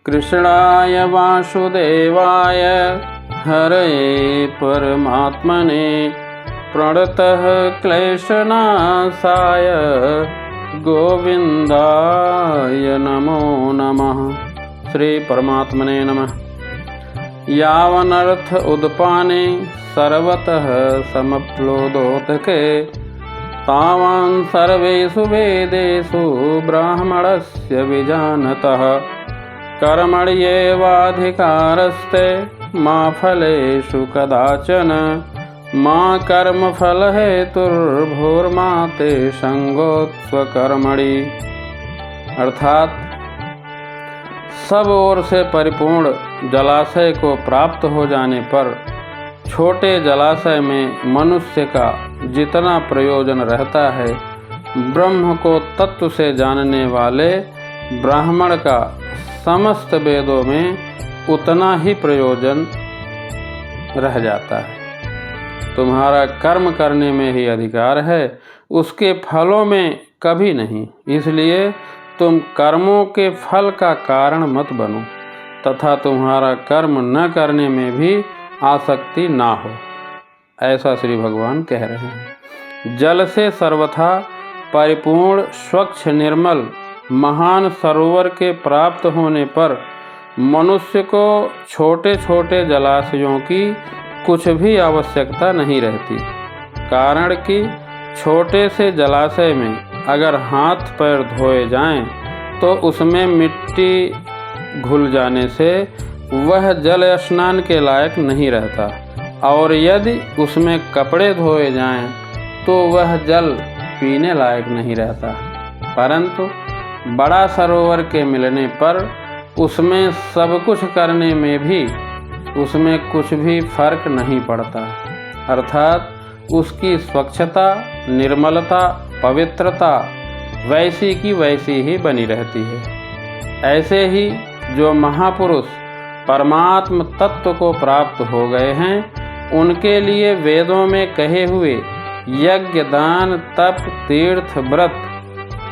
कृष्णाय वासुदेवाय हरये परमात्मने प्रणतः क्लेशनाशाय गोविंदाय नमो नमः। श्री परमात्मने नमः। यावनर्थ उद्पाने सर्वतः समप्लोदोदके तावान् सर्वेषु वेदेषु ब्राह्मणस्य विजानतः कर्मण्येवाधिकारस्ते मा फलेषु कदाचन मा कर्मफलहेतुर्भूर्मा ते संगोत्स्वकर्मणि। अर्थात सब ओर से परिपूर्ण जलाशय को प्राप्त हो जाने पर छोटे जलाशय में मनुष्य का जितना प्रयोजन रहता है, ब्रह्म को तत्व से जानने वाले ब्राह्मण का समस्त वेदों में उतना ही प्रयोजन रह जाता है। तुम्हारा कर्म करने में ही अधिकार है, उसके फलों में कभी नहीं। इसलिए तुम कर्मों के फल का कारण मत बनो तथा तुम्हारा कर्म न करने में भी आसक्ति ना हो, ऐसा श्री भगवान कह रहे हैं। जल से सर्वथा परिपूर्ण स्वच्छ निर्मल महान सरोवर के प्राप्त होने पर मनुष्य को छोटे छोटे जलाशयों की कुछ भी आवश्यकता नहीं रहती। कारण कि छोटे से जलाशय में अगर हाथ पैर धोए जाएं तो उसमें मिट्टी घुल जाने से वह जल स्नान के लायक नहीं रहता, और यदि उसमें कपड़े धोए जाएं तो वह जल पीने लायक नहीं रहता। परंतु बड़ा सरोवर के मिलने पर उसमें सब कुछ करने में भी उसमें कुछ भी फर्क नहीं पड़ता। अर्थात उसकी स्वच्छता, निर्मलता, पवित्रता वैसी की वैसी ही बनी रहती है। ऐसे ही जो महापुरुष परमात्म तत्व को प्राप्त हो गए हैं, उनके लिए वेदों में कहे हुए यज्ञ, दान, तप, तीर्थ, व्रत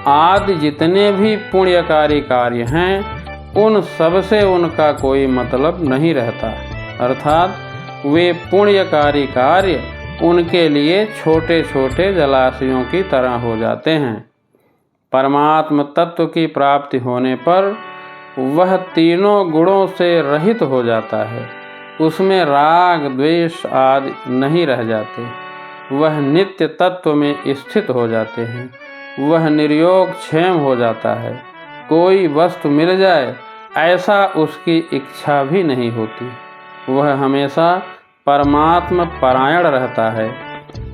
आदि जितने भी पुण्यकारी कार्य हैं, उन सब से उनका कोई मतलब नहीं रहता। अर्थात वे पुण्यकारी कार्य उनके लिए छोटे छोटे जलाशयों की तरह हो जाते हैं। परमात्म तत्व की प्राप्ति होने पर वह तीनों गुणों से रहित हो जाता है। उसमें राग, द्वेष आदि नहीं रह जाते। वह नित्य तत्व में स्थित हो जाते हैं। वह निर्योग क्षेम हो जाता है। कोई वस्तु मिल जाए ऐसा उसकी इच्छा भी नहीं होती। वह हमेशा परमात्म परायण रहता है।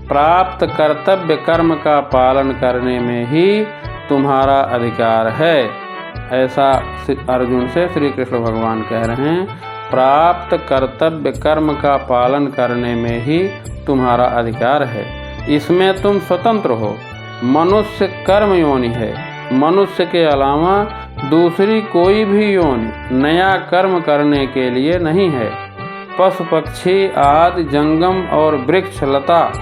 प्राप्त कर्तव्य कर्म का पालन करने में ही तुम्हारा अधिकार है, ऐसा अर्जुन से श्री कृष्ण भगवान कह रहे हैं। प्राप्त कर्तव्य कर्म का पालन करने में ही तुम्हारा अधिकार है। इसमें तुम स्वतंत्र हो। मनुष्य कर्म योनि है। मनुष्य के अलावा दूसरी कोई भी योनि नया कर्म करने के लिए नहीं है। पशु पक्षी आदि, जंगम और वृक्ष लता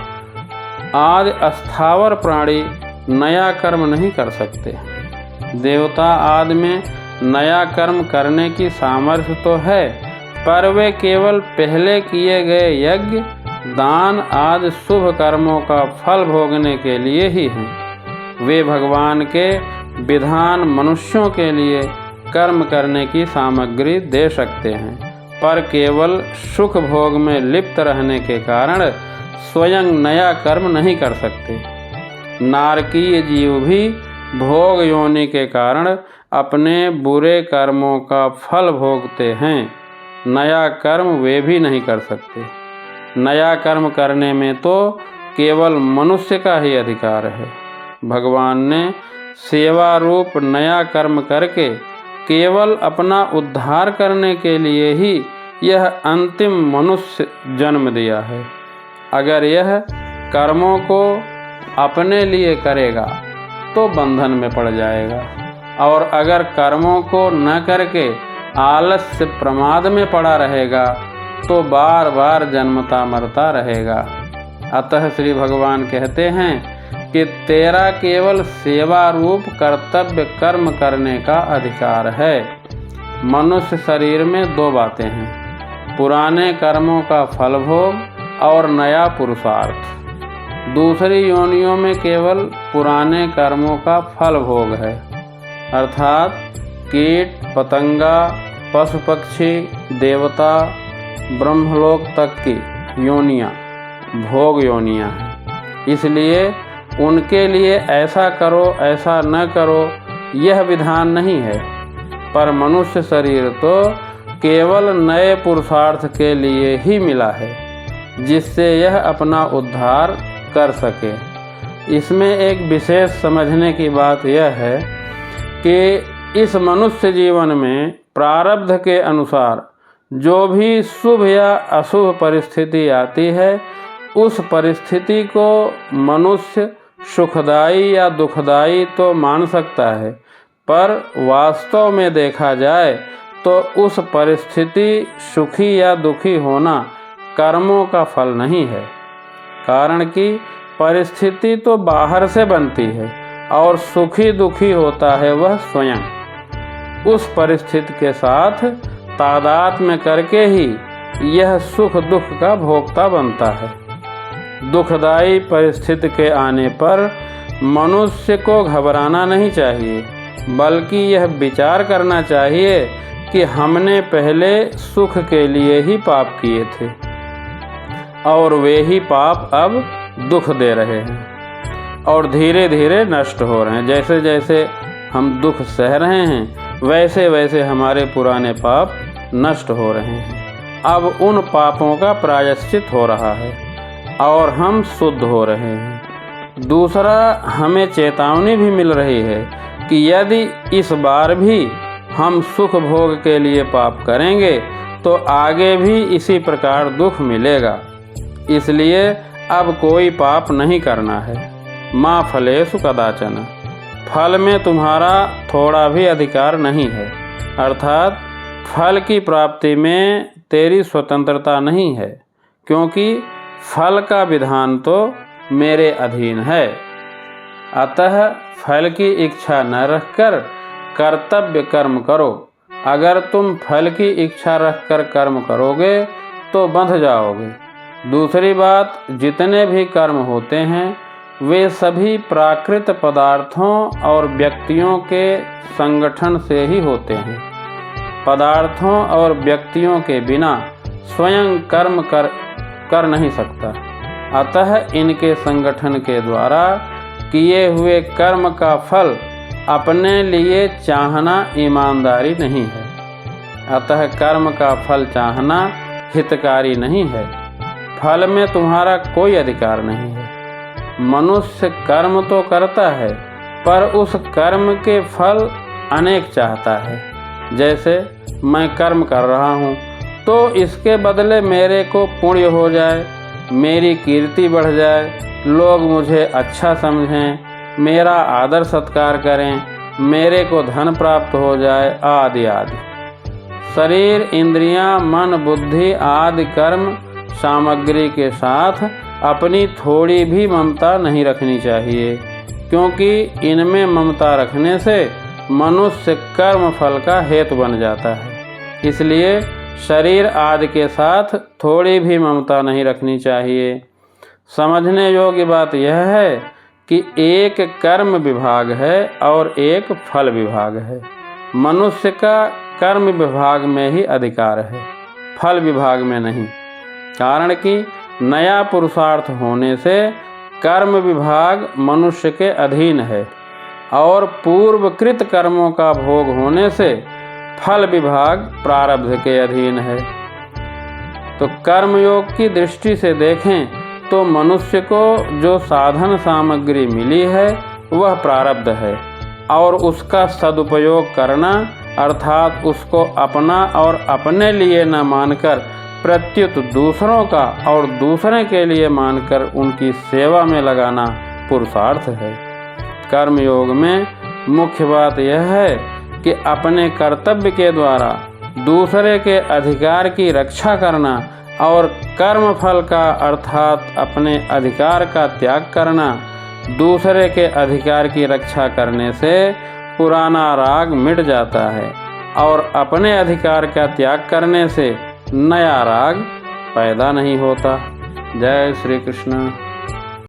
आदि स्थावर प्राणी नया कर्म नहीं कर सकते। देवता आदि में नया कर्म करने की सामर्थ्य तो है, पर वे केवल पहले किए गए यज्ञ, दान आदि शुभ कर्मों का फल भोगने के लिए ही हैं। वे भगवान के विधान मनुष्यों के लिए कर्म करने की सामग्री दे सकते हैं, पर केवल सुख भोग में लिप्त रहने के कारण स्वयं नया कर्म नहीं कर सकते। नारकीय जीव भी भोग योनि के कारण अपने बुरे कर्मों का फल भोगते हैं। नया कर्म वे भी नहीं कर सकते। नया कर्म करने में तो केवल मनुष्य का ही अधिकार है। भगवान ने सेवा रूप नया कर्म करके केवल अपना उद्धार करने के लिए ही यह अंतिम मनुष्य जन्म दिया है। अगर यह कर्मों को अपने लिए करेगा तो बंधन में पड़ जाएगा, और अगर कर्मों को न करके आलस्य प्रमाद में पड़ा रहेगा तो बार बार जन्मता मरता रहेगा। अतः श्री भगवान कहते हैं कि तेरा केवल सेवा रूप कर्तव्य कर्म करने का अधिकार है। मनुष्य शरीर में दो बातें हैं, पुराने कर्मों का फल भोग और नया पुरुषार्थ। दूसरी योनियों में केवल पुराने कर्मों का फल भोग है, अर्थात कीट पतंगा, पशु पक्षी, देवता, ब्रह्मलोक तक की योनियाँ भोग योनियाँ हैं। इसलिए उनके लिए ऐसा करो ऐसा न करो यह विधान नहीं है, पर मनुष्य शरीर तो केवल नए पुरुषार्थ के लिए ही मिला है, जिससे यह अपना उद्धार कर सके। इसमें एक विशेष समझने की बात यह है कि इस मनुष्य जीवन में प्रारब्ध के अनुसार जो भी शुभ या अशुभ परिस्थिति आती है, उस परिस्थिति को मनुष्य सुखदायी या दुखदायी तो मान सकता है, पर वास्तव में देखा जाए तो उस परिस्थिति सुखी या दुखी होना कर्मों का फल नहीं है। कारण कि परिस्थिति तो बाहर से बनती है और सुखी दुखी होता है वह स्वयं। उस परिस्थिति के साथ तादात्म्य करके ही यह सुख दुख का भोक्ता बनता है। दुखदायी परिस्थिति के आने पर मनुष्य को घबराना नहीं चाहिए, बल्कि यह विचार करना चाहिए कि हमने पहले सुख के लिए ही पाप किए थे और वे ही पाप अब दुख दे रहे हैं और धीरे धीरे नष्ट हो रहे हैं। जैसे जैसे हम दुख सह रहे हैं, वैसे वैसे हमारे पुराने पाप नष्ट हो रहे हैं। अब उन पापों का प्रायश्चित हो रहा है और हम शुद्ध हो रहे हैं। दूसरा, हमें चेतावनी भी मिल रही है कि यदि इस बार भी हम सुख भोग के लिए पाप करेंगे तो आगे भी इसी प्रकार दुख मिलेगा। इसलिए अब कोई पाप नहीं करना है। मा फलेषु कदाचन, फल में तुम्हारा थोड़ा भी अधिकार नहीं है, अर्थात फल की प्राप्ति में तेरी स्वतंत्रता नहीं है, क्योंकि फल का विधान तो मेरे अधीन है। अतः फल की इच्छा न रखकर कर्तव्य कर्म करो। अगर तुम फल की इच्छा रखकर कर्म करोगे तो बंध जाओगे। दूसरी बात, जितने भी कर्म होते हैं वे सभी प्राकृत पदार्थों और व्यक्तियों के संगठन से ही होते हैं। पदार्थों और व्यक्तियों के बिना स्वयं कर्म कर नहीं सकता। अतः इनके संगठन के द्वारा किए हुए कर्म का फल अपने लिए चाहना ईमानदारी नहीं है। अतः कर्म का फल चाहना हितकारी नहीं है। फल में तुम्हारा कोई अधिकार नहीं है। मनुष्य कर्म तो करता है, पर उस कर्म के फल अनेक चाहता है। जैसे मैं कर्म कर रहा हूँ तो इसके बदले मेरे को पुण्य हो जाए, मेरी कीर्ति बढ़ जाए, लोग मुझे अच्छा समझें, मेरा आदर सत्कार करें, मेरे को धन प्राप्त हो जाए, आदि आदि। शरीर, इंद्रियां, मन, बुद्धि आदि कर्म सामग्री के साथ अपनी थोड़ी भी ममता नहीं रखनी चाहिए, क्योंकि इनमें ममता रखने से मनुष्य कर्म फल का हेतु बन जाता है। इसलिए शरीर आदि के साथ थोड़ी भी ममता नहीं रखनी चाहिए। समझने योग्य बात यह है कि एक कर्म विभाग है और एक फल विभाग है। मनुष्य का कर्म विभाग में ही अधिकार है, फल विभाग में नहीं। कारण कि नया पुरुषार्थ होने से कर्म विभाग मनुष्य के अधीन है और पूर्वकृत कर्मों का भोग होने से फल विभाग प्रारब्ध के अधीन है। तो कर्मयोग की दृष्टि से देखें तो मनुष्य को जो साधन सामग्री मिली है वह प्रारब्ध है, और उसका सदुपयोग करना अर्थात उसको अपना और अपने लिए न मानकर प्रत्युत दूसरों का और दूसरे के लिए मानकर उनकी सेवा में लगाना पुरुषार्थ है। कर्मयोग में मुख्य बात यह है कि अपने कर्तव्य के द्वारा दूसरे के अधिकार की रक्षा करना और कर्म फल का अर्थात अपने अधिकार का त्याग करना। दूसरे के अधिकार की रक्षा करने से पुराना राग मिट जाता है और अपने अधिकार का त्याग करने से नया राग पैदा नहीं होता। जय श्री कृष्ण।